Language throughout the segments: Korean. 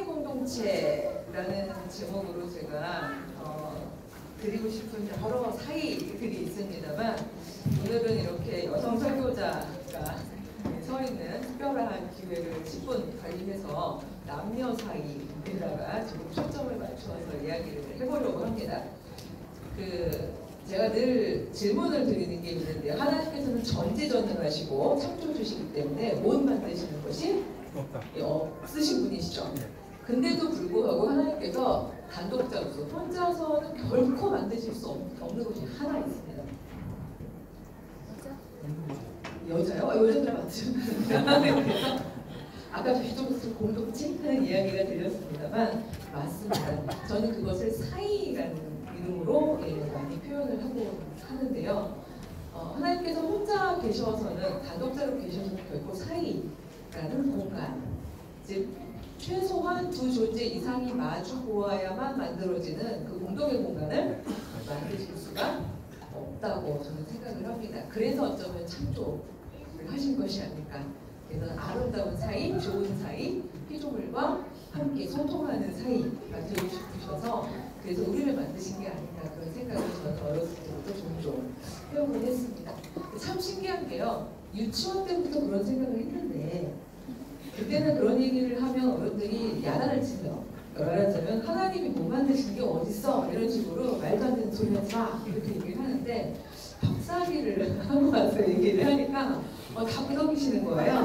공동체라는 제목으로 제가 드리고 싶은 여러 사이들이 있습니다만, 오늘은 이렇게 여성 설교자가 서 있는 특별한 기회를 10분 관리해서 남녀 사이에다가 조금 초점을 맞추어서 이야기를 해보려고 합니다. 제가 늘 질문을 드리는 게 있는데요. 하나님께서는 전지전능하시고 창조주시기 때문에 못 만드시는 것이 없으신 분이시죠. 근데도 불구하고 하나님께서 단독자로서 혼자서는 결코 만드실 수 없는 것이 하나 있습니다. 여자요? 여자들 만드셨나요? 아까 저희쪽에서 공동체 하는 이야기가 들렸습니다만 맞습니다. 저는 그것을 사이라는 이름으로 많이 표현을 하고 하는데요. 하나님께서 혼자 계셔서는, 단독자로 계셔서는 결코 사이라는 공간, 즉 최소한 두 존재 이상이 마주 보아야만 만들어지는 그 공동의 공간을 만드실 수가 없다고 저는 생각을 합니다. 그래서 어쩌면 창조를 하신 것이 아닐까. 그래서 아름다운 사이, 좋은 사이, 피조물과 함께 소통하는 사이가 되고 싶으셔서 그래서 우리를 만드신 게 아닌가, 그런 생각을 저는 어렸을 때부터 종종 해오곤 했습니다. 참 신기한 게요, 유치원 때부터 그런 생각을 했는데 그때는 그런 얘기를 하면 어른들이 야단을 치죠. 말하자면 하나님이 못 만드신 게 어딨어, 이런 식으로 말도 안 되는 소리 하지 마, 이렇게 얘기를 하는데 박사학위를 하고 와서 얘기를 하니까 다 끄덕이시는 거예요.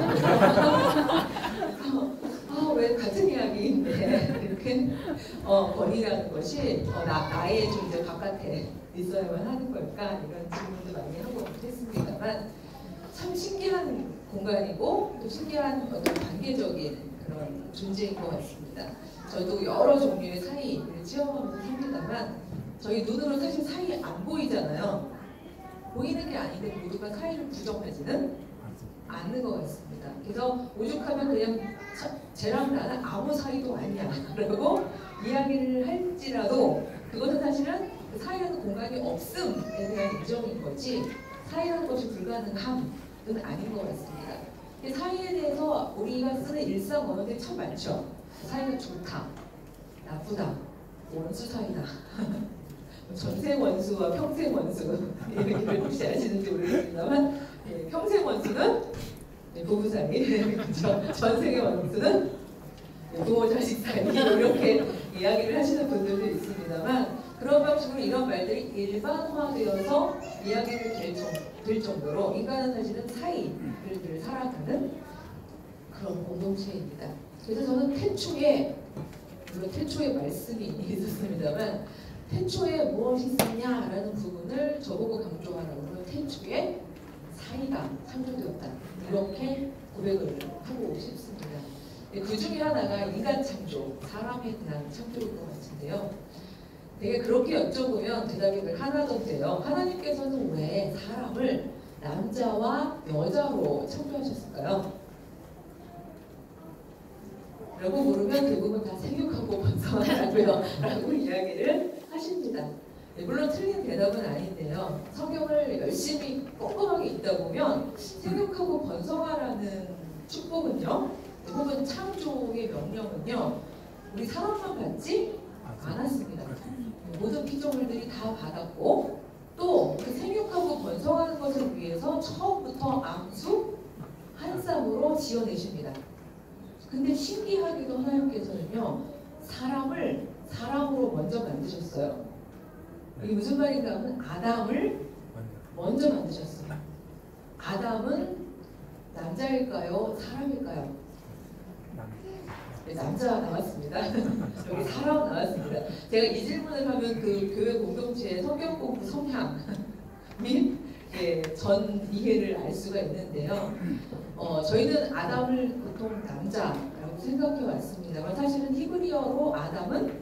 왜 같은 이야기인데 이렇게 권위라는 것이 나의 존재 바깥에 있어야만 하는 걸까, 이런 질문도 많이 하고 했습니다만 참 신기한 공간이고 또 신기한 어떤 관계적인 그런 존재인 것 같습니다. 저도 여러 종류의 사이를 체험하면서 삽니다만 저희 눈으로 사실 사이 안 보이잖아요. 보이는 게 아닌데 모두가 사이를 부정하지는 않는 것 같습니다. 그래서 오죽하면 그냥 쟤랑 나는 아무 사이도 아니야 라고 이야기를 할지라도 그것은 사실은 그 사이라는 공간이 없음에 대한 인정인 거지 사이라는 것이 불가능함은 아닌 것 같습니다. 사이에 대해서 우리가 쓰는 일상 언어들이 참 많죠. 사이가 좋다, 나쁘다, 원수 사이다, 전생 원수와 평생 원수, 이렇게 혹시 아시는지 모르겠습니다만, 평생 원수는 부부 사이, 그렇죠? 전생의 원수는 부모 자식 사이, 이렇게 이야기를 하시는 분들도 있습니다만, 그런 방식으로 이런 말들이 일반화되어서 이야기를 될 정도로 인간은 사실은 사이를 늘 살아가는 그런 공동체입니다. 그래서 저는 태초에, 물론 태초에 말씀이 있었습니다만, 태초에 무엇이 있었냐라는 부분을 저보고 강조하라고 하면 태초에 사이가 창조되었다, 이렇게 고백을 하고 싶습니다. 그 중에 하나가 인간 창조, 사람에 대한 창조일 것 같은데요. 되게 그렇게 여쭤보면 대답이 늘 하나던데요. 하나님께서는 왜 사람을 남자와 여자로 창조하셨을까요? 라고 물으면 대부분 다 생육하고 번성하라고요 라고 이야기를 하십니다. 물론 틀린 대답은 아닌데요. 성경을 열심히 꼼꼼하게 읽다 보면 생육하고 번성하라는 축복은요, 혹은 창조의 명령은요, 우리 사람만 받지 않았습니다. 모든 피조물들이 다 받았고 또 그 생육하고 번성하는 것을 위해서 처음부터 암수 한 쌍으로 지어내십니다. 근데 신기하게도 하나님께서는요, 사람을 사람으로 먼저 만드셨어요. 이게 무슨 말인가 하면 아담을 먼저 만드셨어요. 아담은 남자일까요? 사람일까요? 남자 나왔습니다. 여기 사람 나왔습니다. 제가 이 질문을 하면 그 교회 공동체의 성경 공부 성향 및 전 이해를 알 수가 있는데요. 저희는 아담을 보통 남자라고 생각해 왔습니다만 사실은 히브리어로 아담은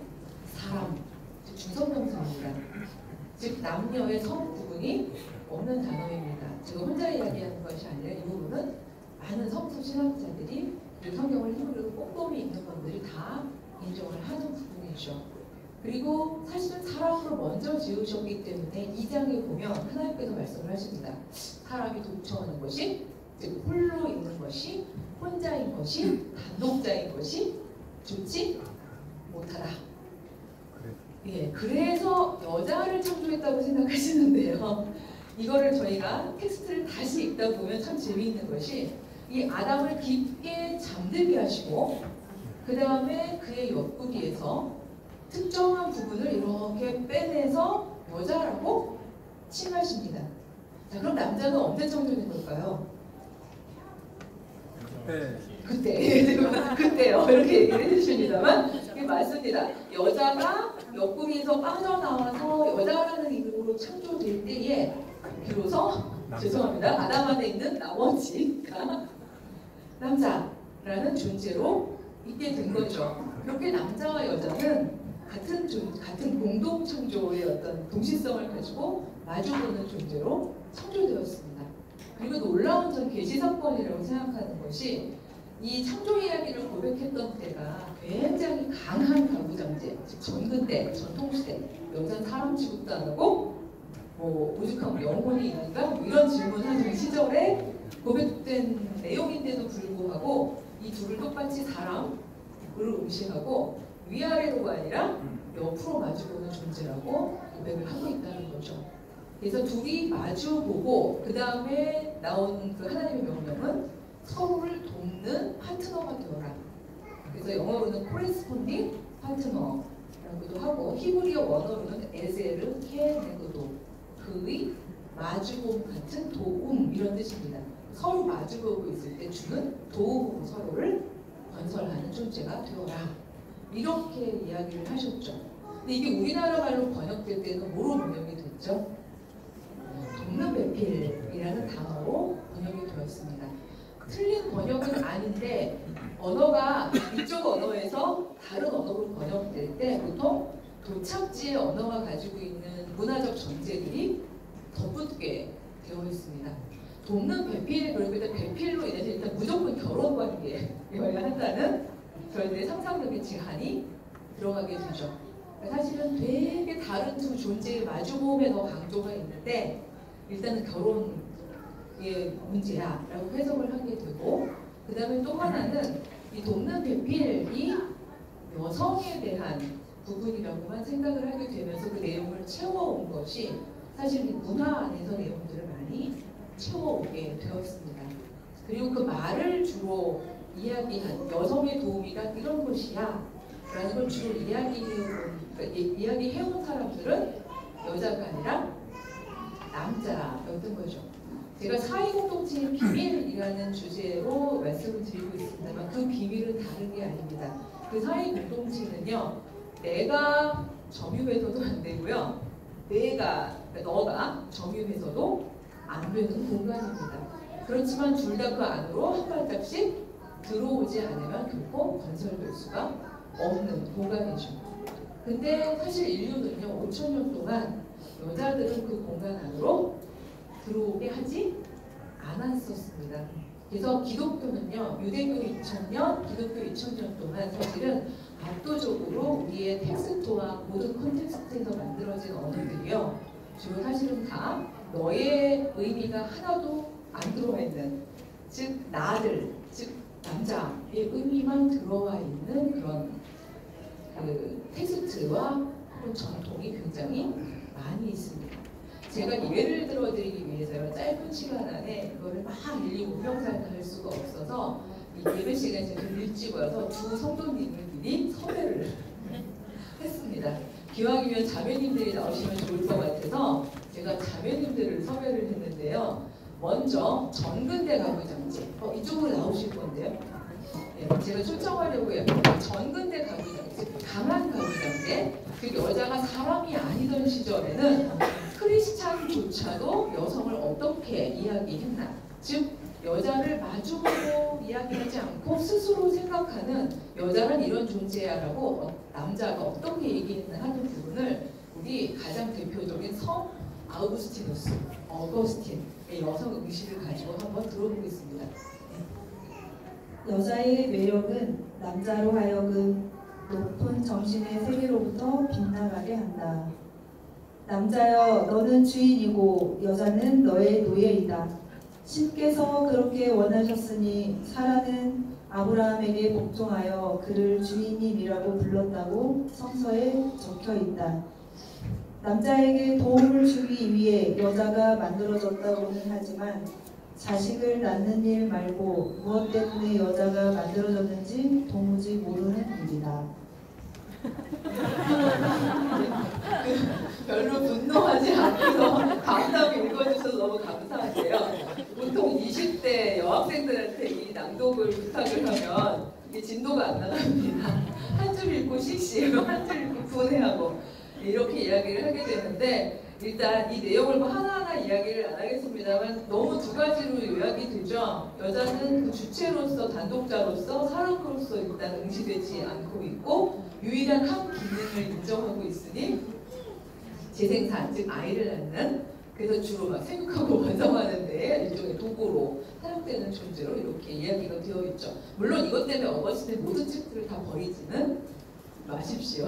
사람, 즉 중성명사입니다. 즉 남녀의 성 구분이 없는 단어입니다. 제가 혼자 이야기하는 것이 아니라 이 부분은 많은 성서 신학자들이 성경을 히브리어로 꼼꼼히 읽는 분들이 다 인정을 하는 부분이죠. 그리고 사실은 사람으로 먼저 지으셨기 때문에 2장에 보면 하나님께서 말씀을 하십니다. 사람이 독처하는 것이, 즉 홀로 있는 것이, 혼자인 것이, 단독자인 것이 좋지 못하다. 예, 그래서 여자를 창조했다고 생각하시는데요. 이거를 저희가 텍스트를 다시 읽다 보면 참 재미있는 것이 이 아담을 깊게 잠들게 하시고 그 다음에 그의 옆구리에서 특정한 부분을 이렇게 빼내서 여자라고 칭하십니다. 자, 그럼 남자는 언제 창조된 걸까요? 그때요. 이렇게 얘기를 해주십니다만 이게 맞습니다. 여자가 옆구리에서 빠져나와서 여자라는 이름으로 창조될 때에 비로소 죄송합니다. 아담 안에 있는 나머지가 남자라는 존재로 있게 된 거죠. 그렇게 남자와 여자는 같은 공동 창조의 어떤 동시성을 가지고 마주보는 존재로 창조되었습니다. 그리고 놀라운 전 계시 사건이라고 생각하는 것이 이 창조 이야기를 고백했던 때가 굉장히 강한 가부장제, 즉 전근대, 전통시대, 여자는 사람 취급도 안 하고 오죽하면 영혼이 있는가? 이런 질문하는 시절에 고백된 내용인데도 불구하고 이 둘을 똑같이 사람을 응시하고 위아래로가 아니라 옆으로 마주보는 존재라고 고백을 하고 있다는 거죠. 그래서 둘이 마주보고 그 다음에 나온 그 하나님의 명령은 서로를 돕는 파트너가 되어라. 그래서 영어로는 corresponding partner라고도 하고 히브리어 원어로는 에제르 케네그도 그의 마주봄 같은 도움 이런 뜻입니다. 서로 마주보고 있을 때 주는 도움으로 서로를 건설하는 존재가 되어라. 이렇게 이야기를 하셨죠. 근데 이게 우리나라 말로 번역될 때는 뭐로 번역이 됐죠? 돕는 배필이라는 단어로 번역이 되었습니다. 틀린 번역은 아닌데 언어가 이쪽 언어에서 다른 언어로 번역될 때 보통 도착지의 언어가 가지고 있는 문화적 전제들이 덧붙게 되어 있습니다. 돕는 배필, 그리고 일단 배필로 인해서 일단 무조건 결혼 관계여야 한다는 저희들의 상상력의 제한이 들어가게 되죠. 사실은 되게 다른 두 존재의 마주보험에 더 강조가 있는데 일단은 결혼의 문제야 라고 해석을 하게 되고 그 다음에 또 하나는 이 돕는 배필이 여성에 대한 부분이라고만 생각을 하게 되면서 그 내용을 채워온 것이 사실 문화 안에서 내용들을 많이 채워오게 되었습니다. 그리고 그 말을 주로 이야기한 여성의 도움이란 이런 것이야 라는 걸 주로 이야기해온 사람들은 여자가 아니라 남자였던 거죠. 제가 사회공동체의 비밀이라는 주제로 말씀을 드리고 있습니다만 그 비밀은 다른 게 아닙니다. 그 사회공동체는요, 내가 점유해서도 안 되고요, 너가 점유해서도 안 되는 공간입니다. 그렇지만 둘 다 그 안으로 한 발짝씩 들어오지 않으면 결코 건설될 수가 없는 공간이죠. 근데 사실 인류는요, 5,000년 동안 여자들은 그 공간 안으로 들어오게 하지 않았었습니다. 그래서 기독교는요, 유대교 2000년, 기독교 2000년 동안 사실은 압도적으로 우리의 텍스트와 모든 콘텍스트에서 만들어진 언어들이요, 주로 사실은 다 너의 의미가 하나도 안 들어와 있는, 즉 나들, 즉 남자의 의미만 들어와 있는 그런 그 텍스트와 혹은 전통이 굉장히 많이 있습니다. 제가 예를 들어드리기 위해서요, 짧은 시간 안에 그거를 막 일일이 운명살다 할 수가 없어서 이 예배 시간이 좀 일찍 와서 두 성도님을 미리 섭외를 했습니다. 기왕이면 자매님들이 나오시면 좋을 것 같아서 제가 자매님들을 섭외를 했는데요. 먼저 전근대 가부장제, 이쪽으로 나오실 건데요. 네, 제가 초청하려고 했는데 전근대 가부장제, 강한 가부장제, 그 여자가 사람이 아니던 시절에는 크리스찬조차도 여성을 어떻게 이야기했나, 즉 여자를 마주보고 이야기하지 않고 스스로 생각하는 여자는 이런 존재야라고 남자가 어떻게 얘기했나 하는 부분을 우리 가장 대표적인 성 아우구스티누스, 어거스틴의 여성 의식을 가지고 한번 들어보겠습니다. 여자의 매력은 남자로 하여금 높은 정신의 세계로부터 빗나가게 한다. 남자여, 너는 주인이고 여자는 너의 노예이다. 신께서 그렇게 원하셨으니 사라는 아브라함에게 복종하여 그를 주인님이라고 불렀다고 성서에 적혀 있다. 남자에게 도움을 주기 위해 여자가 만들어졌다고는 하지만 자식을 낳는 일 말고 무엇 때문에 여자가 만들어졌는지 도무지 모르는 일이다. 별로 분노하지 않고서 감사하게 읽어주셔서 너무 감사한데요. 보통 20대 여학생들한테 이 낭독을 부탁을 하면 이게 진도가 안 나갑니다. 한 줄 읽고 실시하고 한 줄 읽고 분해하고 이렇게 이야기를 하게 되는데, 일단 이 내용을 뭐 하나하나 이야기를 안 하겠습니다만 너무 두 가지로 요약이 되죠. 여자는 그 주체로서 단독자로서 사람으로서 일단 응시되지 않고 있고 유일한 한 기능을 인정하고 있으니 재생산, 즉 아이를 낳는, 그래서 주로 막 생육하고 완성하는 데 일종의 도구로 사용되는 존재로 이렇게 이야기가 되어 있죠. 물론 이것 때문에 어거스틴의 모든 책들을 다 버리지는 마십시오.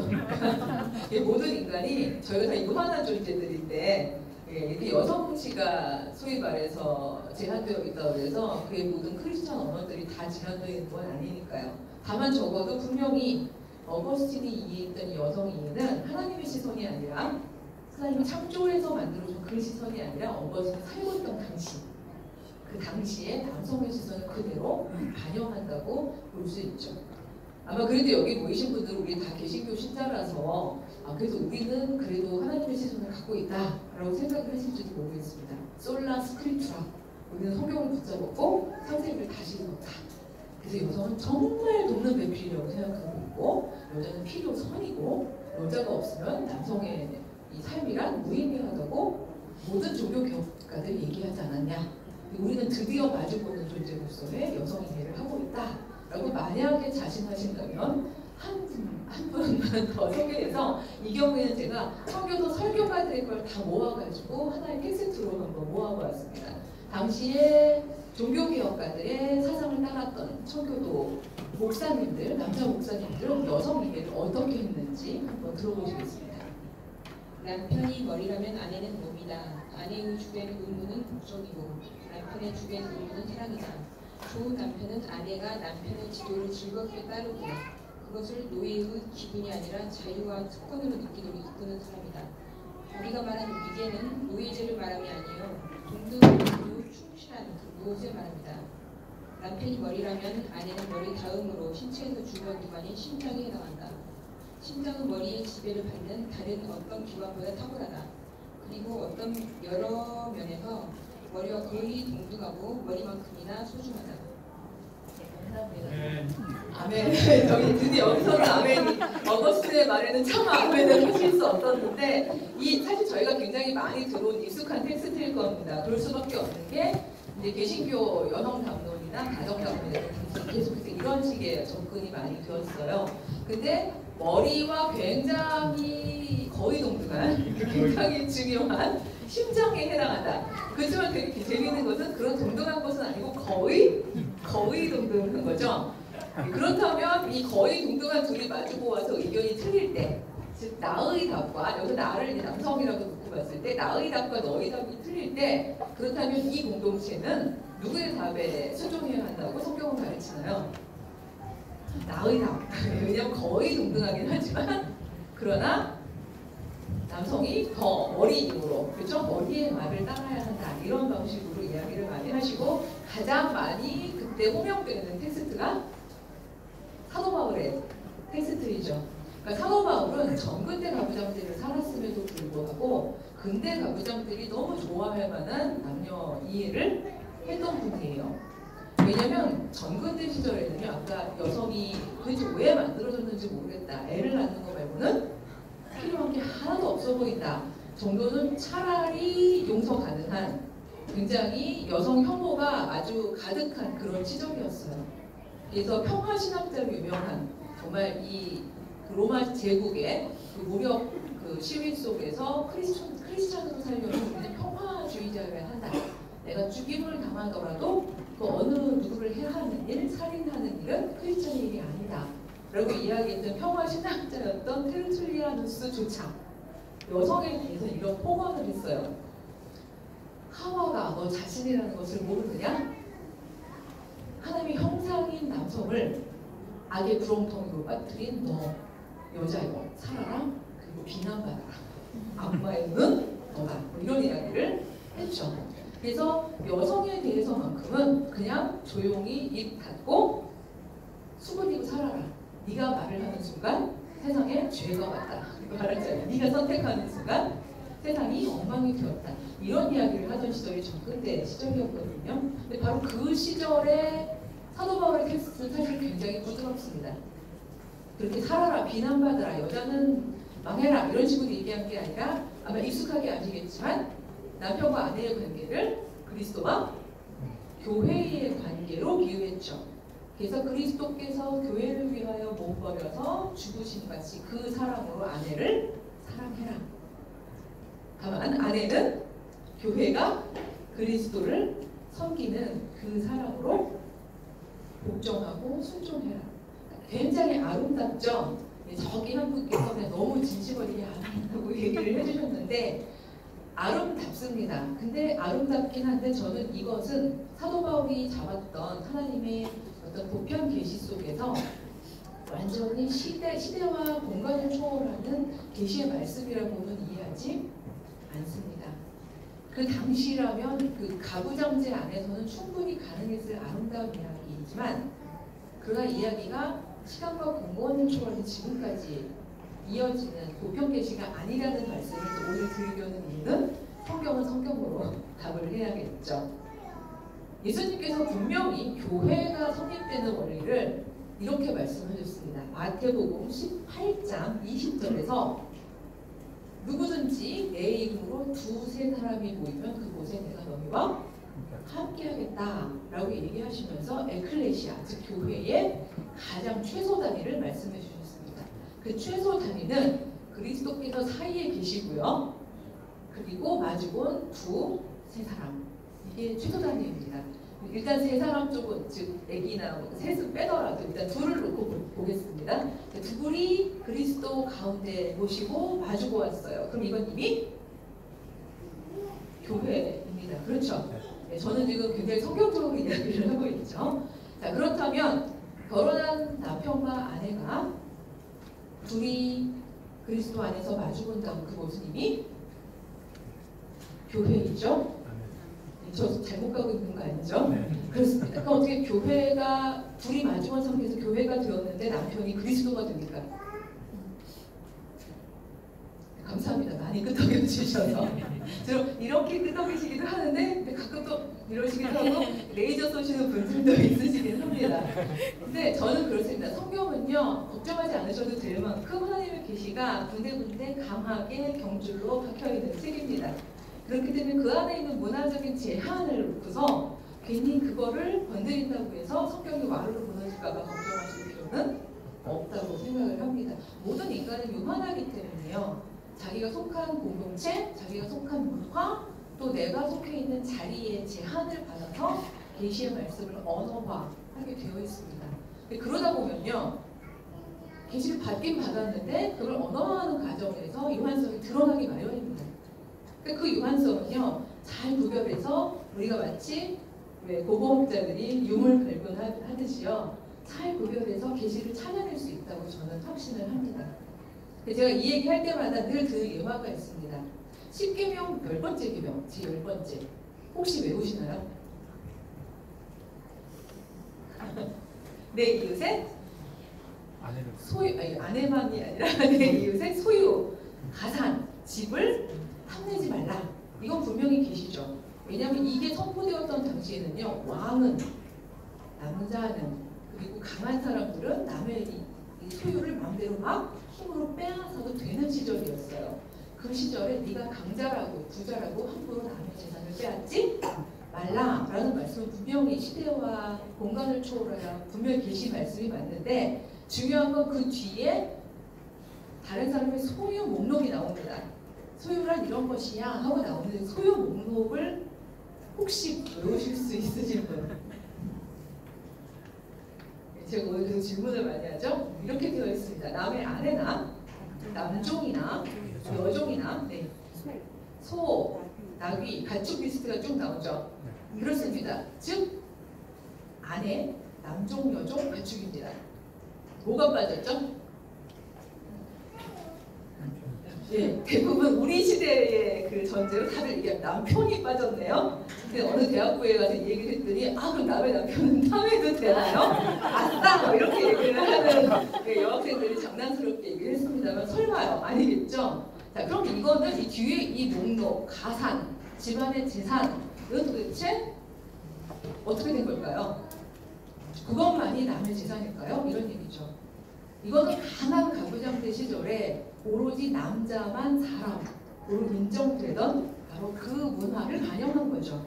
모든 인간이, 저희가 다 유한한 존재들인데 이렇게 여성치가 소위 말해서 제한되어 있다고 해서 그의 모든 크리스천 언어들이 다 제한되어 있는 건 아니니까요. 다만 적어도 분명히 어거스틴이 이해했던 이 여성 이해는 하나님의 시선이 아니라 하나님이 창조해서 만들어준 그 시선이 아니라 어거스틴이 살고 있던 당시, 그 당시에 남성의 시선을 그대로 반영한다고 볼 수 있죠. 아마 그래도 여기 모이신 분들은 우리 다 개신교 신자라서 그래서 우리는 그래도 하나님의 시선을 갖고 있다라고 생각을 하실지도 모르겠습니다. 솔라 스크립투라, 우리는 성경을 붙잡았고 선생님을 다시 읽었다. 그래서 여성은 정말 돕는 배필이라고 생각하고 있고 여자는 필요선이고 여자가 없으면 남성의 이 삶이란 무의미하다고 모든 종교 교육가들이 얘기하지 않았냐. 우리는 드디어 마주보는 존재로서의 여성 이해를 하고 있다 라고 만약에 자신하신다면 한 분만 더 소개해서, 이 경우에는 제가 청교도 설교가 될 걸 다 모아가지고 하나의 텍스트로 한번 모아보았습니다. 당시에 종교개혁가들의 사상을 따랐던 청교도 목사님들, 남자 목사님들은 여성 이해를 어떻게 했는지 한번 들어보시겠습니다. 남편이 머리라면 아내는 몸이다. 아내의 주된 의무는 복종이고 남편의 주된 의무는 사랑이다. 좋은 남편은 아내가 남편의 지도를 즐겁게 따르고 그것을 노예의 기분이 아니라 자유와 특권으로 느끼도록 이끄는 사람이다. 우리가 말하는 위계는 노예제를 말함이 아니에요. 동등하고 충실한 그 무엇을 말합니다. 남편이 머리라면 아내는 머리 다음으로 신체에서 중요한 기관인 심장에 해당한다. 심장은 머리의 지배를 받는 다른 어떤 기관보다 탁월하다. 그리고 어떤 여러 면에서 머리와 거의 동등하고 머리만큼이나 소중하다. 아멘. 저희 드디어 여기서는 아멘이, 어거스틴의 말에는 차마 아멘을 하실 수 없었는데, 사실 저희가 굉장히 많이 들어온 익숙한 텍스트일 겁니다. 그럴 수밖에 없는 게 이제 개신교 여성 담론이나 가정 담론에 계속해서 이런 식의 접근이 많이 되었어요. 근데 머리와 굉장히 거의 동등한, 굉장히 중요한 심장에 해당한다. 그렇지만 되게 재미있는 것은 그런 동등한 것은 아니고 거의 동등한 거죠. 그렇다면 이 거의 동등한 둘이 마주보아서 의견이 틀릴 때, 즉 나의 답과, 여기서 나를 이제 남성이라고 놓고 봤을 때 나의 답과 너의 답이 틀릴 때, 그렇다면 이 공동체는 누구의 답에 순종해야 한다고 성경은 가르치나요? 나의 답. 왜냐하면 거의 동등하긴 하지만 그러나 남성이 더 머리 힘으로, 그렇죠? 머리의 말을 따라야 한다. 이런 방식으로 이야기를 많이 하시고, 가장 많이 그때 호명되는 텍스트가 사도 바울의 텍스트이죠. 그러니까 사도 바울은 전근대 가부장제를 살았음에도 불구하고 근대 가부장들이 너무 좋아할 만한 남녀 이해를 했던 분이에요. 왜냐면 전근대 시절에는요, 아까 여성이 도대체 왜 만들어졌는지 모르겠다, 애를 낳는 거 말고는 필요한 게 하나도 없어 보인다 정도는 차라리 용서 가능한, 굉장히 여성 혐오가 아주 가득한 그런 시절이었어요. 그래서 평화신학자로 유명한, 정말 이 로마 제국의 그 무력 그 시위 속에서 크리스찬으로 살려면 우리는 평화주의자여야 한다. 내가 죽임을 당하더라도 그 어느 누구를 해하는 일, 살인하는 일은 크리스찬의 일이 아니다 라고 이야기했던 평화신학자였던 테르툴리아누스조차 여성에 대해서 이런 포괄을 했어요. 하와가 너 자신이라는 것을 모르느냐? 하나님의 형상인 남성을 악의 구렁텅이로 빠뜨린 너 여자여 살아라 그리고 비난받아라 악마의 눈은 너다 뭐 이런 이야기를 했죠. 그래서 여성에 대해서만큼은 그냥 조용히 입 닫고 수그리고 살아라. 네가 말을 하는 순간 세상에 죄가 왔다. 이거 말했잖아요. 네가 선택하는 순간 세상이 엉망이 되었다. 이런 이야기를 하던 시절이 전근대 시절이었거든요. 근데 바로 그 시절에 사도 바울의 텍스트는 사실 굉장히 부드럽습니다. 그렇게 살아라, 비난받아라, 여자는 망해라 이런 식으로 얘기한 게 아니라 아마 익숙하게 아시겠지만 남편과 아내의 관계를 그리스도와 교회의 관계로 비유했죠. 그래서 그리스도께서 교회를 위하여 몸 버려서 죽으신 같이 그 사랑으로 아내를 사랑해라. 다만 아내는 교회가 그리스도를 섬기는 그 사랑으로 복종하고 순종해라. 굉장히 아름답죠. 저기 한 분께서 그냥 너무 진심어리게 아름다고 얘기를 해주셨는데 아름답습니다. 근데 아름답긴 한데 저는 이것은 사도 바울이 잡았던 하나님의 어떤 보편 계시 속에서 완전히 시대와 공간을 초월하는 계시의 말씀이라고는 이해하지 않습니다. 그 당시라면 그 가부장제 안에서는 충분히 가능했을 아름다운 이야기이지만 그러나 이야기가 시간과 공간을 초월해 지금까지 이어지는 보편 계시가 아니라는 말씀을 오늘 드리려는 이유는 성경은 성경으로 답을 해야겠죠. 예수님께서 분명히 교회가 성립되는 원리를 이렇게 말씀하셨습니다. 마태복음 18장 20절에서 누구든지 내 이름으로 두세 사람이 모이면 그곳에 내가 너희와 함께하겠다 라고 얘기하시면서 에클레시아 즉 교회의 가장 최소 단위를 말씀해 주셨습니다. 그 최소 단위는 그리스도께서 사이에 계시고요. 그리고 마주본 두세 사람 이게 최소 단위입니다. 일단 세 사람 쪽은 즉 애기나 셋은 빼더라도 일단 둘을 놓고 보겠습니다. 둘이 그리스도 가운데 모시고 마주고 왔어요. 그럼 이건 이미 교회입니다. 그렇죠? 네, 저는 지금 굉장히 성경적으로 이야기를 하고 있죠. 자, 그렇다면 결혼한 남편과 아내가 둘이 그리스도 안에서 마주본다면 그곳은 이미 교회이죠. 저 잘못 가고 있는 거 아니죠? 네. 그렇습니다. 그럼 어떻게 교회가 둘이 마주본 상태에서 교회가 되었는데 남편이 그리스도가 됩니까? 감사합니다. 많이 끄덕여 주셔서. 이렇게 끄덕이시기도 하는데 근데 가끔 또 이러시기도 하고 레이저 쏘시는 분들도 있으시긴 합니다. 근데 저는 그렇습니다. 성경은요. 걱정하지 않으셔도 될 만큼 하나님의 계시가 군데군데 강하게 경줄로 박혀있는 책입니다. 그렇기 때문에 그 안에 있는 문화적인 제한을 놓고서 괜히 그거를 건드린다고 해서 성경이 와르르 무너질까봐 걱정하실 필요는 없다고 생각을 합니다. 모든 인간은 유한하기 때문에요. 자기가 속한 공동체, 자기가 속한 문화, 또 내가 속해 있는 자리의 제한을 받아서 계시의 말씀을 언어화하게 되어 있습니다. 그러다 보면요. 계시를 받긴 받았는데 그걸 언어화하는 과정에서 유한성이 드러나기 마련입니다. 그 유한성은요. 잘 구별해서 우리가 마치 고고학자들이 유물 발견하듯이요. 잘 구별해서 계시를 찾아낼 수 있다고 저는 확신을 합니다. 제가 이 얘기 할 때마다 늘 그 예화가 있습니다. 10계명 10번째 계명, 제 10번째. 혹시 외우시나요? 내 이웃의 소유, 아니, 아내만이 아니라 내 이웃의 소유, 가산, 집을 탐내지 말라. 이건 분명히 계시죠. 왜냐하면 이게 선포되었던 당시에는요. 왕은, 남자는, 그리고 강한 사람들은 남의 이 소유를 마음대로 막 힘으로 빼앗아도 되는 시절이었어요. 그 시절에 네가 강자라고 부자라고 함부로 남의 재산을 빼앗지 말라라는 말씀은 분명히 시대와 공간을 초월해야 분명히 계신 말씀이 맞는데 중요한 건 그 뒤에 다른 사람의 소유 목록이 나옵니다. 소유란 이런 것이야 하고 나오는데 소유 목록을 혹시 외우실 수 있으신 분? 제가 오늘 그 질문을 많이 하죠. 이렇게 되어 있습니다. 남의 아내나 남종이나 여종이나 소, 나귀, 가축 리스트가 쭉 나오죠. 그렇습니다. 즉 아내, 남종, 여종 가축입니다. 뭐가 빠졌죠? 예, 대부분 우리 시대의 그 전제로 다들 얘기합니다. 남편이 빠졌네요. 근데 어느 대학교에 가서 이 얘기를 했더니 그럼 남의 남편은 탐해도 되나요? 아싸! 뭐 이렇게 얘기를 하는 그 여학생들이 장난스럽게 얘기를 했습니다만 설마요? 아니겠죠? 자, 그럼 이거는 이 뒤에 이 목록, 가산, 집안의 재산은 도대체 어떻게 된 걸까요? 그것만이 남의 재산일까요? 이런 얘기죠. 이거는 강한 가부장제 시절에 오로지 남자만 사람으로 인정되던 바로 그 문화를 반영한 거죠.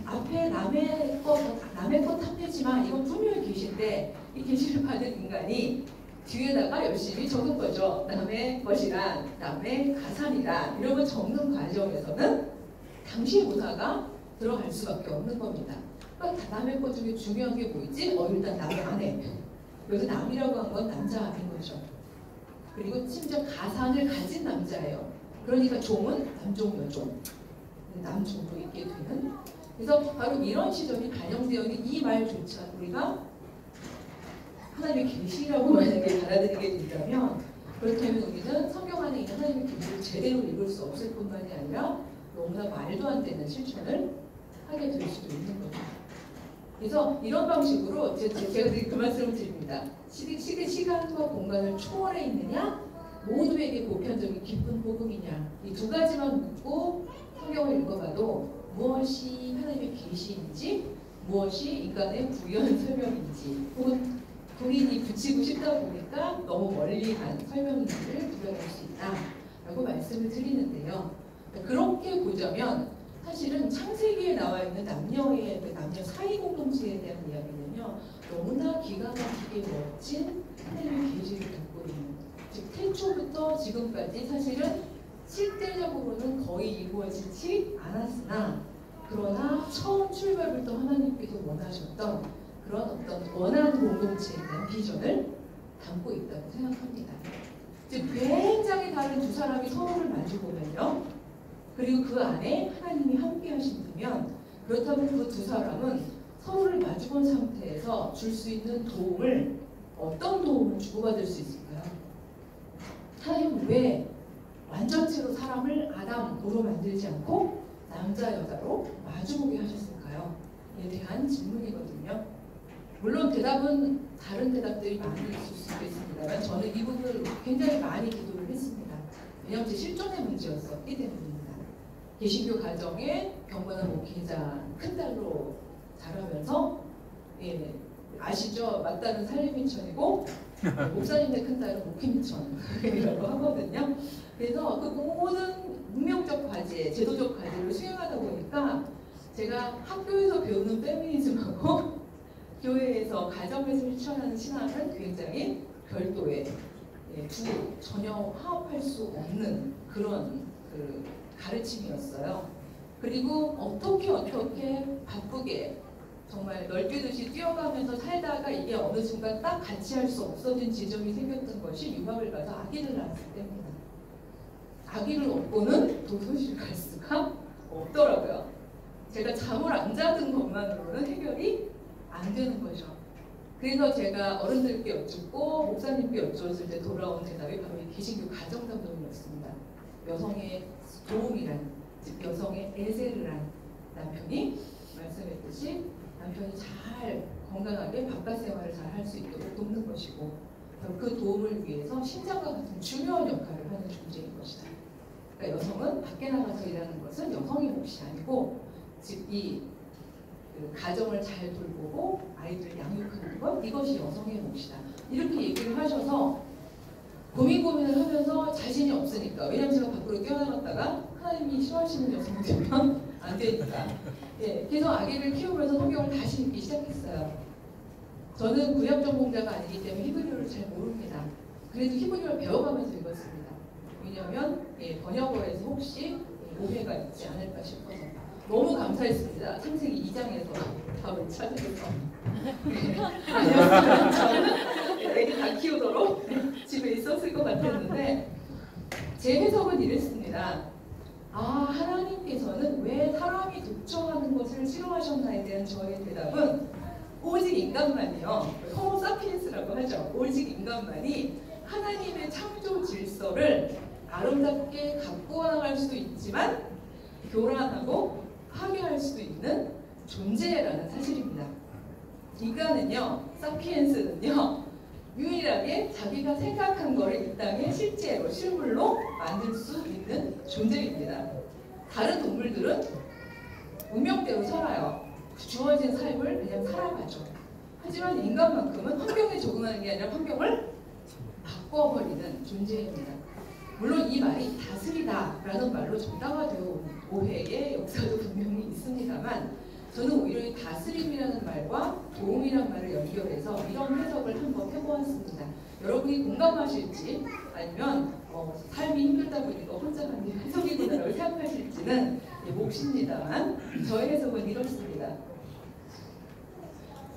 앞에 남의 것 탐내지만 이건 분명히 계시인데 이 계시를 받은 인간이 뒤에다가 열심히 적은 거죠. 남의 것이란, 남의 가산이란 이런 걸 적는 과정에서는 당시 문화가 들어갈 수밖에 없는 겁니다. 그러니까 남의 것 중에 중요한 게 뭐있지? 일단 남의 아내. 여기서 남이라고 한 건 남자인 거죠. 그리고 심지어 가산을 가진 남자예요. 그러니까 종은 남종, 여종. 남종도 있게 되는. 그래서 바로 이런 시절이 반영되어 있는 이 말조차 우리가 하나님의 계시라고 만약에 받아들이게 된다면 그렇다면 우리는 성경 안에 있는 하나님의 계시를 제대로 읽을 수 없을 뿐만이 아니라 너무나 말도 안 되는 실천을 하게 될 수도 있는 거죠. 그래서 이런 방식으로 제가 그 말씀을 드립니다. 시간과 공간을 초월해 있느냐, 모두에게 보편적인 깊은 복음이냐, 이 두 가지만 묻고 성경을 읽어봐도 무엇이 하나님의 계시인지, 무엇이 인간의 부유한 설명인지, 혹은 본인이 붙이고 싶다 보니까 너무 멀리 간 설명인지를 구별할 수 있다라고 말씀을 드리는데요. 그렇게 보자면 사실은 창세기에 나와 있는 남녀의 남녀 사이 공동체에 대한 이야기는요, 너무나 기가 막히게 멋진 하나님의 계시를 갖고 있는, 즉 태초부터 지금까지 사실은 실제적으로는 거의 이루어지지 않았으나 그러나 처음 출발부터 하나님께서 원하셨던 그런 어떤 원한 공동체에 대한 비전을 담고 있다고 생각합니다. 즉 굉장히 다른 두 사람이 서로를 마주보면요, 그리고 그 안에 하나님이 함께 하신다면 그렇다면 그 두 사람은 서로를 마주본 상태에서 줄 수 있는 도움을 어떤 도움을 주고받을 수 있을까요? 하나님은 왜 완전체로 사람을 아담으로 만들지 않고 남자 여자로 마주보게 하셨을까요? 에 대한 질문이거든요. 물론 대답은 다른 대답들이 많이 있을 수 있겠습니다만 저는 이 부분을 굉장히 많이 기도를 했습니다. 왜냐하면 제 실존의 문제였었기 때문입니다. 개신교 가정에 경건한 목회자 큰딸로 자라면서 아시죠? 맏딸은 살림미천이고 목사님의 큰딸은 목회미천이라고 하거든요. 그래서 그 모든 운명적 과제, 제도적 과제를 수행하다 보니까 제가 학교에서 배우는 페미니즘하고 교회에서 가정에서 실천하는 신앙은 굉장히 별도의 전혀 화합할 수 없는 그런 가르침이었어요. 그리고 어떻게 바쁘게 정말 널뛰듯이 뛰어가면서 살다가 이게 어느 순간 딱 같이 할 수 없어진 지점이 생겼던 것이 유학을 가서 아기를 낳았을 때입니다. 아기를 얻고는 도서실 갈 수가 없더라고요. 제가 잠을 안 자는 것만으로는 해결이 안 되는 거죠. 그래서 제가 어른들께 여쭙고 목사님께 여쭈었을 때 돌아온 대답이 바로 이 개신교 가정담론이었습니다. 여성의 도움이란, 즉 여성의 에세르란 남편이 말씀했듯이 남편이 잘 건강하게 바깥 생활을 잘 할 수 있도록 돕는 것이고 그 도움을 위해서 신장과 같은 중요한 역할을 하는 존재인 것이다. 그러니까 여성은 밖에 나가서 일하는 것은 여성의 몫이 아니고 즉 이 가정을 잘 돌보고 아이들을 양육하는 것, 이것이 여성의 몫이다. 이렇게 얘기를 하셔서 고민을 하면서 자신이 없으니까, 왜냐면 제가 밖으로 뛰어나갔다가 하나님이 싫어하시는 여성이 되면 안 되니까. 그래서 아기를 키우면서 성경을 다시 읽기 시작했어요. 저는 구약 전공자가 아니기 때문에 히브리어를 잘 모릅니다. 그래도 히브리어를 배워가면서 읽었습니다. 왜냐하면 번역어에서 혹시 오해가 있지 않을까 싶어서. 너무 감사했습니다. 창세기 2장에서 답을 찾으면서. 아니었으면 저는 애기 다 키우도록 집에 있었을 것 같았는데 제 해석은 이랬습니다. 하나님께서는 왜 사람이 독점하는 것을 싫어하셨나에 대한 저의 대답은 오직 인간만이요. 호모 사피엔스라고 하죠. 오직 인간만이 하나님의 창조 질서를 아름답게 갖고 나갈 수도 있지만 교란하고 파괴할 수도 있는 존재라는 사실입니다. 인간은요, 사피엔스는요, 유일하게 자기가 생각한 거를 이 땅에 실제로 실물로 만들 수 있는 존재입니다. 다른 동물들은 운명대로 살아요. 주어진 삶을 그냥 살아가죠. 하지만 인간만큼은 환경에 적응하는 게 아니라 환경을 바꿔버리는 존재입니다. 물론 이 말이 다스리다라는 말로 정당화되어 온 오해의 역사도 분명히 있습니다만 저는 오히려 이 다스림이라는 말과 도움이라는 말을 연결해서 이런 해석을 한번 해보았습니다. 여러분이 공감하실지 아니면 삶이 힘들다 보니까 혼자 하는 해석이구나라고 생각하실지는 몫입니다만 저의 해석은 이렇습니다.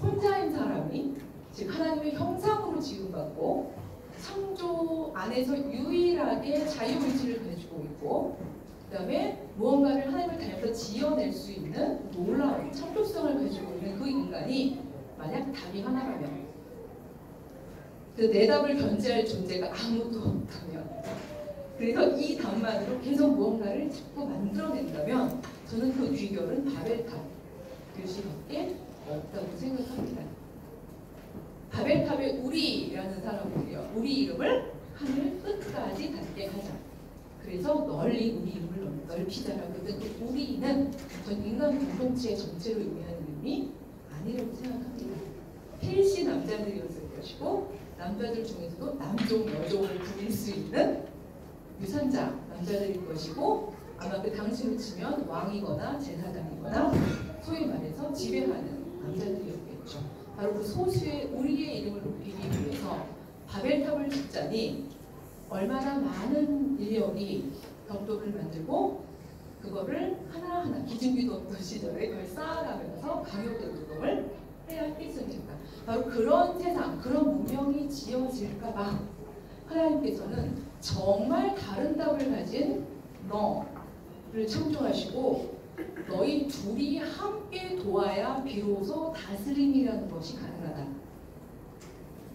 혼자인 사람이 즉 하나님의 형상으로 지음받고 창조 안에서 유일하게 자유의지를 가지고 있고 그 다음에 무언가를 하나님을 닮아서 지어낼 수 있는 놀라운 창조성을 가지고 있는 그 인간이 만약 답이 하나라면 그 내 답을 견제할 존재가 아무도 없다면 그래서 이 답만으로 계속 무언가를 자꾸 만들어낸다면 저는 그 귀결은 바벨탑 글씨밖에 없다고 생각합니다. 바벨탑의 우리라는 사람은요, 우리 이름을 하늘 끝까지 닿게 하자. 그래서 널리 우리 이름을 넓히자라고 했던 그 우리는 전 인간 공동체의 전체를 의미하는 의미 아니라고 생각합니다. 필시 남자들이었을 것이고 남자들 중에서도 남종, 여종을 부릴 수 있는 유산자 남자들일 것이고 아마 그 당시로 치면 왕이거나 제사장이거나 소위 말해서 지배하는 남자들이었겠죠. 바로 그 소수의 우리의 이름을 높이기 위해서 바벨탑을 짓자니 얼마나 많은 인력이 벽돌을 만들고 그거를 하나하나 기중기도 없던 시절에 그걸 쌓아가면서 강요된 노동을 해야 했습니까? 바로 그런 세상, 그런 문명이 지어질까봐 하나님께서는 정말 다른 답을 가진 너를 창조하시고 너희 둘이 함께 도와야 비로소 다스림이라는 것이 가능하다.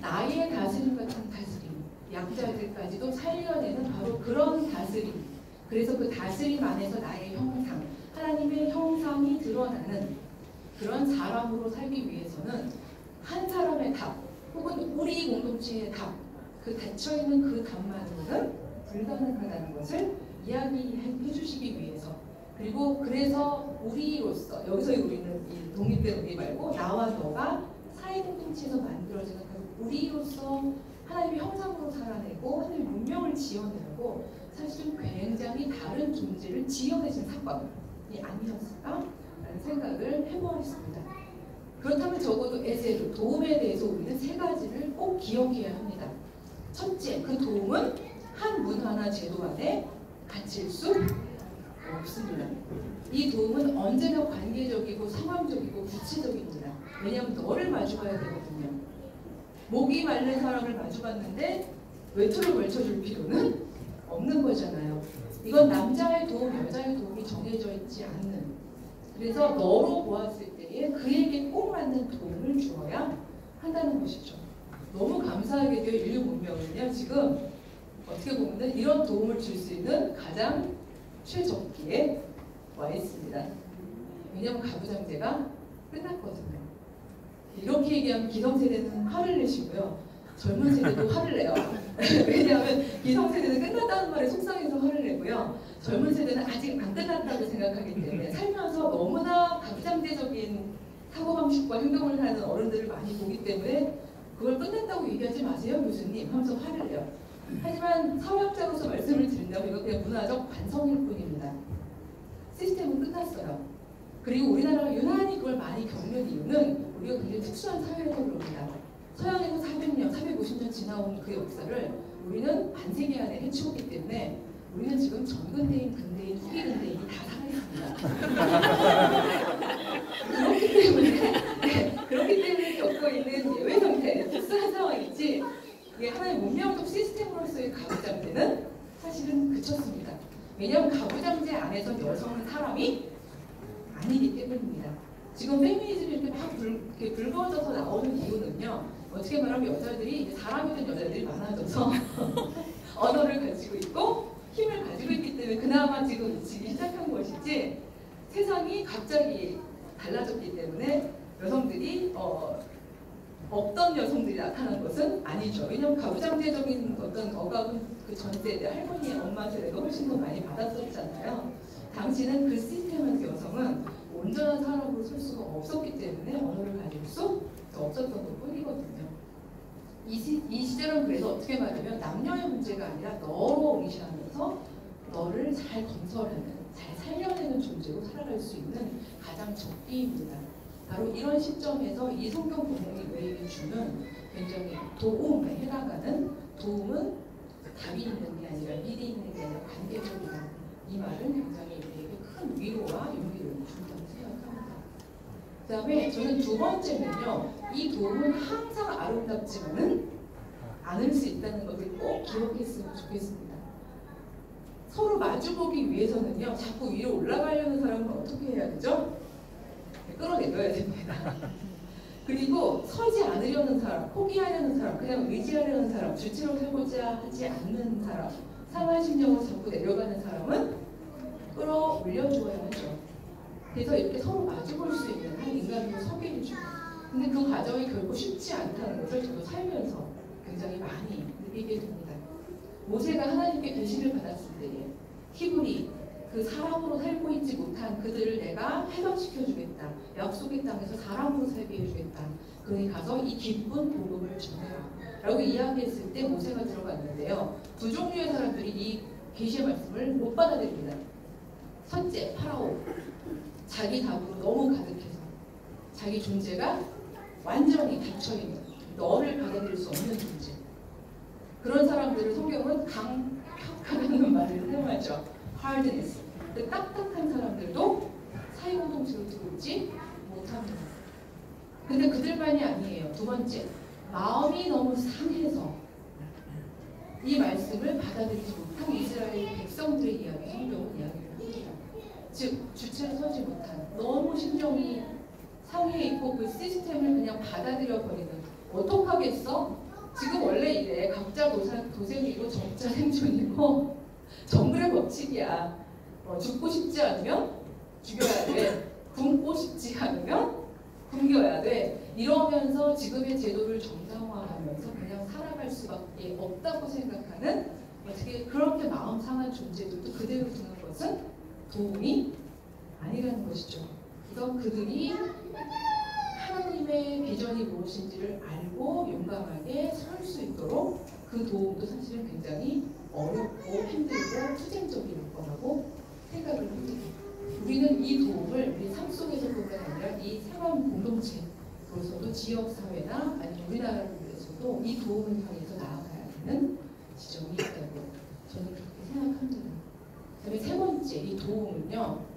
나의 다스림 같은 다스림, 약자들까지도 살려내는 바로 그런 다스림. 그래서 그 다스림 안에서 나의 형상, 하나님의 형상이 드러나는 그런 사람으로 살기 위해서는 한 사람의 답, 혹은 우리 공동체의 답, 그 닫혀있는 그 답만으로는 불가능하다는 것을 이야기해 주시기 위해서 그리고 그래서 우리로서 여기서 우리는 이 독립된 우리 말고 나와 너가 사회 공동체에서 만들어지는 그 우리로서 하나님의 형상으로 살아내고 하나님의 문명을 지어내고 사실은 굉장히 다른 존재를 지어내신 사건이 아니었을까라는 생각을 해보았습니다. 그렇다면 적어도 에세르, 도움에 대해서 우리는 세 가지를 꼭 기억해야 합니다. 첫째, 그 도움은 한 문화나 제도 안에 갇힐 수 없습니다. 이 도움은 언제나 관계적이고 상황적이고 구체적입니다. 왜냐하면 너를 마주봐야 되거든요. 목이 마른 사람을 마주봤는데 외투를 걸쳐줄 필요는 없는 거잖아요. 이건 남자의 도움, 여자의 도움이 정해져 있지 않는. 그래서 너로 보았을 때에 그에게 꼭 맞는 도움을 주어야 한다는 것이죠. 너무 감사하게도 인류 문명은요, 지금 어떻게 보면 이런 도움을 줄 수 있는 가장 최적기에 와 있습니다. 왜냐하면 가부장제가 끝났거든요. 이렇게 얘기하면 기성세대는 화를 내시고요. 젊은 세대도 화를 내요. 왜냐하면 기성세대는 끝났다는 말에 속상해서 화를 내고요. 젊은 세대는 아직 안 끝났다고 생각하기 때문에 살면서 너무나 가부장제적인 사고방식과 행동을 하는 어른들을 많이 보기 때문에 그걸 끝났다고 얘기하지 마세요, 교수님 하면서 화를 내요. 하지만 사회학자로서 말씀을 드린다면 이건 그냥 문화적 관성일 뿐입니다. 시스템은 끝났어요. 그리고 우리나라가 유난히 그걸 많이 겪는 이유는 우리가 굉장히 특수한 사회라서 그럽니다. 서양에서 400년, 450년 지나온 그 역사를 우리는 반세기 안에 해치웠기 때문에 우리는 지금 전근대인, 근대인, 후기 근대인이 다 살아있습니다. 그렇기 때문에 겪고 있는 예외 형태, 특수한 상황이지 이게 하나의 문명적 시스템으로서의 가부장제는 사실은 그쳤습니다. 왜냐하면 가부장제 안에서 여성은 사람이 아니기 때문입니다. 지금 페미니즘이 이렇게 막 이렇게 불거져서 나오는 이유는요. 어떻게 말하면 여자들이 이제 사람이 된 여자들이 많아져서 언어를 가지고 있고 힘을 가지고 있기 때문에 그나마 지금 미치기 시작한 것이지 세상이 갑자기 달라졌기 때문에 여성들이 없던 여성들이 나타난 것은 아니죠. 왜냐하면 가부장제적인 어떤 억압은 그 전 세대 할머니, 엄마 세대가 훨씬 더 많이 받았었잖아요. 당시는 그 시스템에서 여성은 온전한 사람으로 설 수가 없었기 때문에 언어를 가질 수 없었던 것 뿐이거든요. 이 시절은 그래서 어떻게 말하면 남녀의 문제가 아니라 너로 응시하면서 너를 잘 건설하는, 잘 살려내는 존재로 살아갈 수 있는 가장 적기입니다. 바로 이런 시점에서 이 성경 본문이 우리에게 주는 굉장히 도움에 해당하는 도움은 답이 있는 게 아니라 미리 있는 게 아니라 관계적이다. 이 말은 굉장히 우리에게 큰 위로와 용기를 준다고 생각합니다. 그 다음에 저는 두 번째는요. 이 도움은 항상 아름답지만은 않을 수 있다는 것을 꼭 기억했으면 좋겠습니다. 서로 마주보기 위해서는요. 자꾸 위로 올라가려는 사람은 어떻게 해야 되죠? 끌어내려야 됩니다. 그리고 서지 않으려는 사람, 포기하려는 사람, 그냥 의지하려는 사람, 주체로 해보자 하지 않는 사람, 상한 심령으로 자꾸 내려가는 사람은 끌어올려줘야 하죠. 그래서 이렇게 서로 마주볼 수 있는 한 인간으로 서게 해주고, 근데 그 과정이 결코 쉽지 않다는 것을 저도 살면서 굉장히 많이 느끼게 됩니다. 모세가 하나님께 계시를 받았을 때에 히브리 그 사람으로 살고 있지 못한 그들을 내가 해방시켜주겠다. 약속의 땅에서 사람으로 살게 해주겠다. 그러니 가서 이 기쁜 복음을 전해라. 라고 이야기했을 때 모세가 들어갔는데요. 두 종류의 사람들이 이 계시의 말씀을 못 받아들입니다. 첫째, 파라오. 자기 답으로 너무 가득해서 자기 존재가 완전히 닫혀있는, 너를 받아들일 수 없는 존재. 그런 사람들을 성경은 강력하다는 말을 사용하죠. hardness. 그 딱딱한 사람들도 사회공동체로 들어오지 못합니다. 근데 그들만이 아니에요. 두 번째, 마음이 너무 상해서 이 말씀을 받아들이지 못한 이스라엘 백성들의 이야기, 성경은 이야기를 합니다. 즉, 주체로 서지 못한, 너무 심정이 상해 있고 그 시스템을 그냥 받아들여 버리는. 어떡하겠어? 지금 원래 이래. 각자 도생이고 적자 생존이고 정글의 법칙이야. 죽고 싶지 않으면 죽여야 돼. 굶고 싶지 않으면 굶겨야 돼. 이러면서 지금의 제도를 정상화하면서 그냥 살아갈 수밖에 없다고 생각하는 어떻게 그렇게 마음 상한 존재들도 그대로 두는 것은 도움이 아니라는 것이죠. 그래서 그들이 하나님의 비전이 무엇인지를 알고 용감하게 설 수 있도록 그 도움도 사실은 굉장히 어렵고 힘들고 투쟁적일 거라고 생각을 합니다. 우리는 이 도움을 우리 삶 속에서뿐만 아니라 이 생활 공동체로서도 지역사회나 아니면 우리나라를 위해서도 이 도움을 향해서 나아가야 하는 지점이 있다고 저는 그렇게 생각합니다. 그다음에 세 번째, 이 도움은요.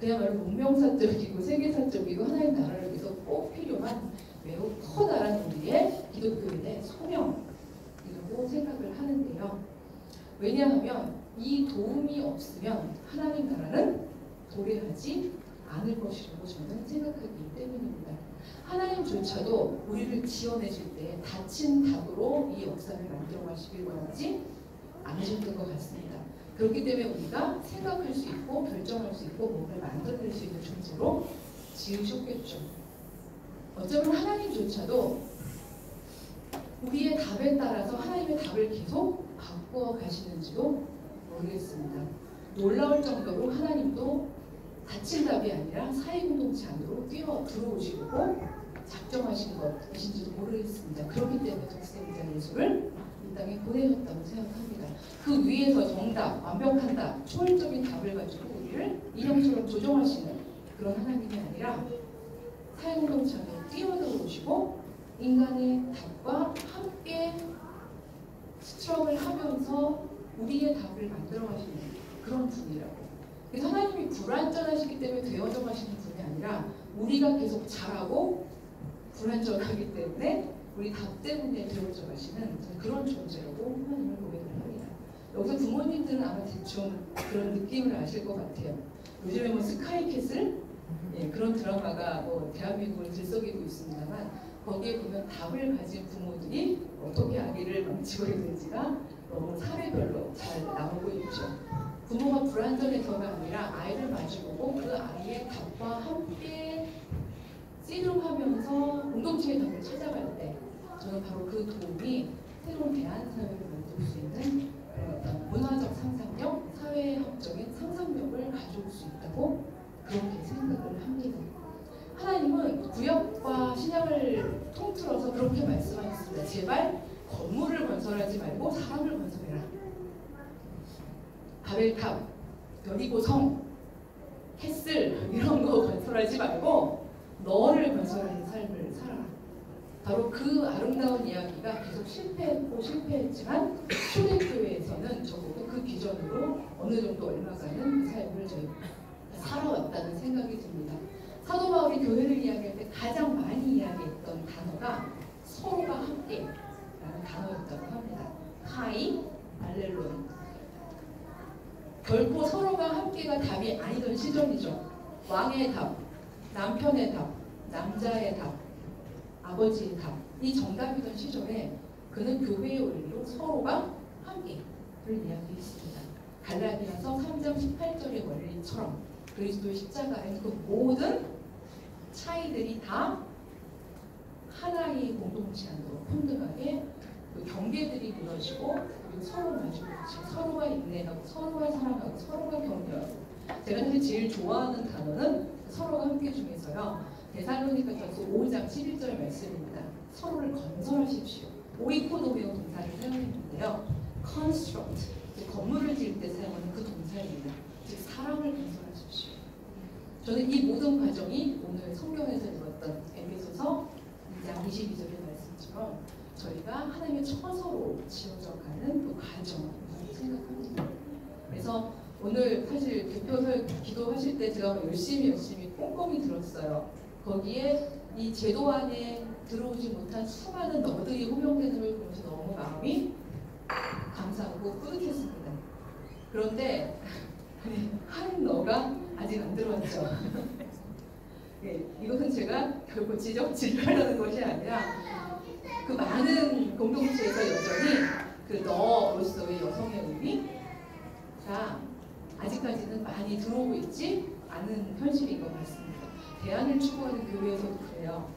그야말로 문명사적이고 세계사적이고 하나의 나라를 위해서 꼭 필요한 매우 커다란 우리의 기독교인의 소명이라고 생각을 하는데요. 왜냐하면 이 도움이 없으면 하나님 나라는 도래하지 않을 것이라고 저는 생각하기 때문입니다. 하나님조차도 우리를 지어내실 때 닫힌 답으로 이 역사를 만들어 가시길 원하지 않으셨던 것 같습니다. 그렇기 때문에 우리가 생각할 수 있고 결정할 수 있고 뭔가를 만들어낼 수 있는 존재로 지으셨겠죠. 어쩌면 하나님조차도 우리의 답에 따라서 하나님의 답을 계속 바꾸어 가시는지도 모르겠습니다. 놀라울 정도로 하나님도 닫힌 답이 아니라 사회공동체 안으로 뛰어 들어오시고 작정하신 것이신지도 모르겠습니다. 그렇기 때문에 독생자 예수를 이 땅에 보내셨다고 생각합니다. 그 위에서 정답, 완벽한 답, 초월적인 답을 가지고 우리를 인형처럼 조종하시는 그런 하나님이 아니라 사회공동체 안에 뛰어들어오시고 인간의 답과 함께 스트럭을 하면서 우리의 답을 만들어 가시는 그런 분이라고. 그래서 하나님이 불완전하시기 때문에 되어져 가시는 분이 아니라 우리가 계속 자라고 불완전하기 때문에 우리 답 때문에 되어져 가시는 그런 존재라고 하나님을 고백을 합니다. 여기서 부모님들은 아마 대충 그런 느낌을 아실 것 같아요. 요즘에 뭐 스카이캐슬 예, 그런 드라마가 뭐 대한민국을 들썩이고 있습니다만 거기에 보면 답을 가진 부모들이 어떻게 아기를 망치고 있는지가 너무 사례별로 잘 나오고 있죠. 부모가 불안정해서가 아니라 아이를 마주보고 그 아이의 답과 함께 씨름하면서 공동체의 답을 찾아갈 때 저는 바로 그 도움이 새로운 대한사회를 만들 수 있는 어떤 문화적 상상력, 사회학적인 상상력을 가져올 수 있다고 그렇게 생각을 합니다. 하나님은 구약과 신약을 통틀어서 그렇게 말씀하셨습니다. 제발 건물을 건설하지 말고 사람을 건설해라. 바벨탑, 여리고성, 햇슬 이런 거 건설하지 말고 너를 건설하는 삶을 살아라. 바로 그 아름다운 이야기가 계속 실패했지만 초대교회에서는 적어도 그 기준으로 어느 정도 얼마간은 그 삶을 저희 살아왔다는 생각이 듭니다. 사도 바울이 교회를 이야기할 때 가장 많이 이야기했던 단어가 서로가 함께라는 단어였다고 합니다. 카이, 알렐론. 결코 서로가 함께가 답이 아니던 시절이죠. 왕의 답, 남편의 답, 남자의 답, 아버지의 답. 이 정답이던 시절에 그는 교회의 원리로 서로가 함께를 이야기했습니다. 갈라디아서 3장 18절의 원리처럼 그리스도의 십자가의 그 모든 차이들이 다 하나의 공동체 안으로 평등하게 그 경계들이 무너지고 그리고 서로 마주보고 서로가 인내하고 서로가 사랑하고 서로가 격려하고 제가 사실 제일 좋아하는 단어는 서로가 함께 중에서요. 데살로니가전서 5장 11절 말씀입니다. 서로를 건설하십시오. 오이코도메오 동사를 사용했는데요. construct, 건물을 지을 때 사용하는 그 동사입니다. 즉 사랑을 건설하십시오. 저는 이 모든 과정이 오늘 성경에서 읽었던 에베소서 2장 22절의 말씀처럼 저희가 하나님의 처소로 지어져가는 그 과정이라고 생각합니다. 그래서 오늘 사실 대표설 기도하실 때 제가 열심히 꼼꼼히 들었어요. 거기에 이 제도 안에 들어오지 못한 수많은 너들이 호명되는 걸 보면서 너무 마음이 감사하고 뿌듯했습니다. 그런데 한 너가 아직 안 들어왔죠. 네, 이것은 제가 결코 지적질하려는 것이 아니라 그 많은 공동체에서 여전히 그 너로서의 여성의 의미가 아직까지는 많이 들어오고 있지 않은 현실인 것 같습니다. 대안을 추구하는 교회에서도 그래요.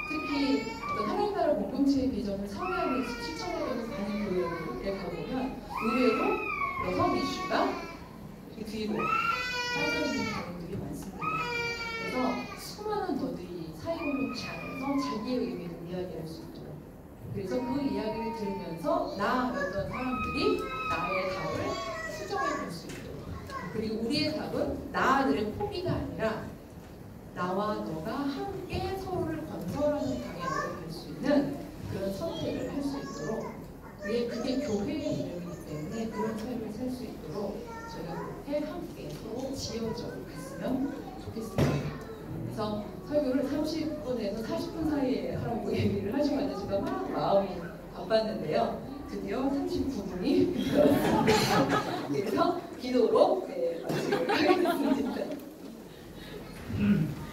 특히 어떤 하나님 나라 공동체의 비전을 사회 안에서 실천하려는 많은 교회에 가보면 의외로 여성 이슈가 뒤로 빠져있는 경우들이 많습니다. 그래서 수많은 너들이 사회 공동체 안에서 자기의 의미를 이야기할 수 있도록 그래서 그 이야기를 들으면서 나였던 사람들이 나의 답을 수정해 볼 수 있도록 그리고 우리의 답은 나들의 포기가 아니라 나와 너가 함께 서로를 건설하는 방향으로 갈 수 있는 그런 선택을 할 수 있도록 그게 교회의 이름이기 때문에 그런 삶을 살 수 있도록 저희가 그렇게 함께 서로 지어져 갔으면 좋겠습니다. 그래서 설교를 30분에서 40분 사이에 하라고 얘기를 하시면 제가 막 마음이 바빴는데요. 드디어 39분이 되었습니다. 그래서 기도로 마치도록 하겠습니다.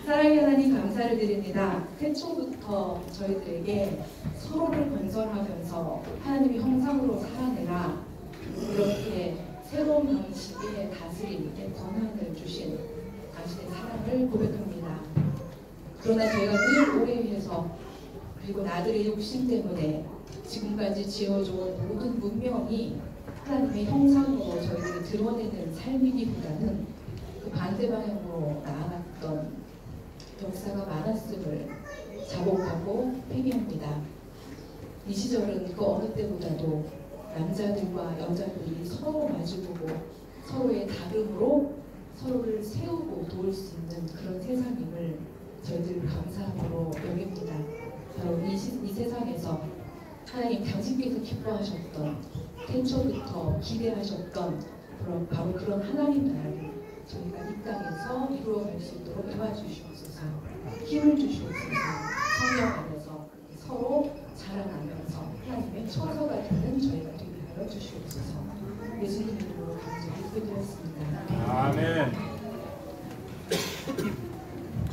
사랑의 하나님 감사를 드립니다. 태초부터 저희들에게 서로를 건설하면서 하나님의 형상으로 살아내라 이렇게 새로운 방식의 다스림에 권한을 주신 당신의 사랑을 고백합니다. 그러나 저희가 늘 오해해서 그리고 나들의 욕심 때문에 지금까지 지어져온 모든 문명이 하나님의 형상으로 저희들이 드러내는 삶이기보다는 그 반대 방향으로 나아갔던 역사가 많았음을 자복하고 회개합니다. 이 시절은 그 어느 때보다도 남자들과 여자들이 서로 마주보고 서로의 다름으로 서로를 세우고 도울 수 있는 그런 세상임을 저희들 감사함으로 여깁니다. 바로 이 세상에서 하나님 당신께서 기뻐하셨던 태초부터 기대하셨던 바로 그런 하나님 나라를 저희가 이 땅에서 이루어갈 수 있도록 도와주시옵소서. 힘을 주시옵소서.